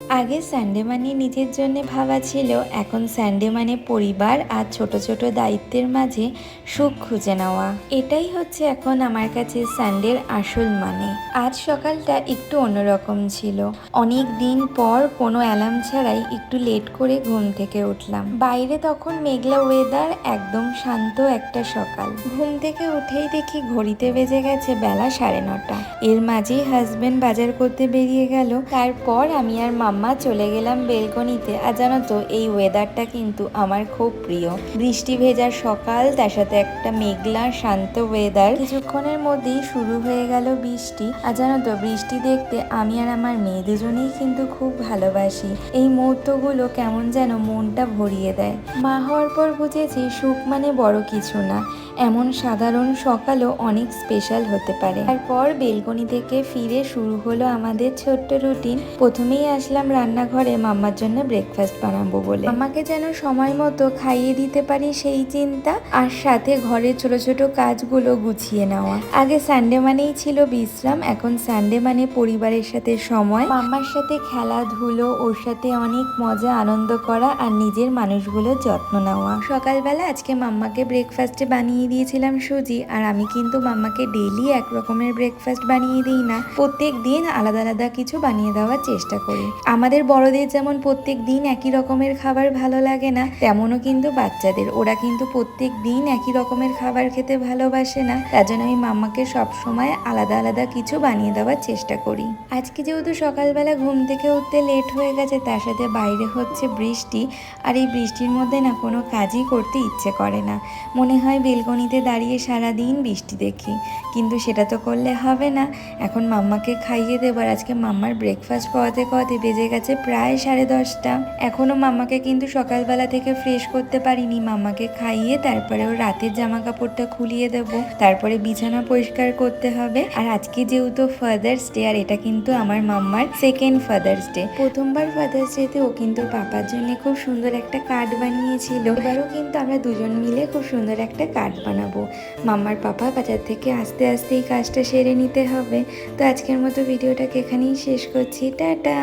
আগে সানডে মানে নিজের জন্য ভাবা ছিল, এখন সানডে মানে পরিবার আর ছোট ছোট দায়িত্বের মাঝে সুখ খুঁজে নেওয়া। এটাই হচ্ছে এখন আমার কাছে সানডের আসল মানে। আজ সকালটা একটু অন্যরকম ছিল। অনেক দিন পর কোনো অ্যালার্ম ছাড়াই একটু লেট করে ঘুম থেকে উঠলাম। বাইরে তখন মেঘলা ওয়েদার, একদম শান্ত একটা সকাল। ঘুম থেকে উঠেই দেখি ঘড়িতে বেজে গেছে বেলা 9:30। এর মাঝেই হাজবেন্ড বাজার করতে বেরিয়ে গেল। তারপর আমি আর মাম্মা চলে গেলাম বেলকনিতে। আর জানো তো, এই ওয়েদারটা কিন্তু আমার খুব প্রিয়। বৃষ্টি ভেজা সকাল, তার সাথে একটা মেঘলা শান্ত ওয়েদার। কিছুক্ষণের মধ্যেই শুরু হয়ে গেল বৃষ্টি। আর জানো তো, বৃষ্টি দেখতে আমি আর আমার মেয়ে দুজনেই কিন্তু খুব ভালোবাসি। এই মুহূর্তগুলো কেমন যেন মনটা ভরিয়ে দেয়। মা হওয়ার পর বুঝেছি সুখ মানে বড় কিছু না, এমন সাধারণ সকালও অনেক স্পেশাল হতে পারে। তারপর বেলকনি থেকে ফিরে শুরু হলো আমাদের ছোট্ট রুটিন। প্রথমেই আসলাম রান্নাঘরে মাম্মার জন্য ব্রেকফাস্ট বানাবো বলে। আমাকে যেন সময় মতো খাইয়ে দিতে পারি সেই চিন্তা, আর সাথে ঘরের ছোট ছোট কাজগুলো গুছিয়ে নেওয়া। আগে সানডে মানেই ছিল বিশ্রাম, এখন সানডে মানে পরিবারের সাথে সময়, মাম্মার সাথে খেলাধুলো, ওর সাথে অনেক মজা আনন্দ করা আর নিজের মানুষগুলোর যত্ন নেওয়া। সকালবেলা আজকে মাম্মাকে ব্রেকফাস্টে বানিয়ে দিয়েছিলাম সুজি। আর আমি কিন্তু মাম্মাকে ডেইলি এক রকমের ব্রেকফাস্ট বানিয়ে দিই না, প্রত্যেক দিন আলাদা আলাদা কিছু বানিয়ে দেওয়ার চেষ্টা করি। আমাদের বড়দের যেমন প্রত্যেক দিন একই রকমের খাবার ভালো লাগে না, তেমনও কিন্তু বাচ্চাদের, ওরা কিন্তু প্রত্যেক দিন একই রকমের খাবার খেতে ভালোবাসে না। তার জন্য আমি মাম্মাকে সবসময় আলাদা আলাদা কিছু বানিয়ে দেওয়ার চেষ্টা করি। আজকে যেহেতু সকালবেলা ঘুম থেকে উঠতে লেট হয়ে গেছে, তার সাথে বাইরে হচ্ছে বৃষ্টি, আর এই বৃষ্টির মধ্যে না কোনো কাজই করতে ইচ্ছে করে না। মনে হয় বেলকনিতে দাঁড়িয়ে সারাদিন বৃষ্টি দেখি, কিন্তু সেটা তো করলে হবে না। এখন মাম্মাকে খাইয়ে দেবার, আজকে মাম্মার ব্রেকফাস্ট খাওয়াতে খাওয়াতে বেজে গেছে প্রায় 10:30। এখনও মাম্মাকে কিন্তু সকালবেলা থেকে ফ্রেশ করতে পারিনি। মাম্মাকে খাইয়ে তারপরে ওর রাতের জামা কাপড়টা খুলিয়ে দেব, তারপরে বিছানা পরিষ্কার করতে হবে। আর আজকে যেহেতু ফাদার্স ডে, আর এটা কিন্তু আমার মাম্মার সেকেন্ড ফাদার্স ডে। প্রথমবার ফাদার্স ডেতে ও কিন্তু পাপার জন্য খুব সুন্দর একটা কার্ড বানিয়েছিল। এবারও কিন্তু আমরা দুজন মিলে খুব সুন্দর একটা কার্ড বানাবো। মাম্মার পাপা বাজার থেকে আস্তে আস্তে এই কাজটা সেরে নিতে হবে। তো আজকের মতো ভিডিওটাকে এখানেই শেষ করছি। টাটা।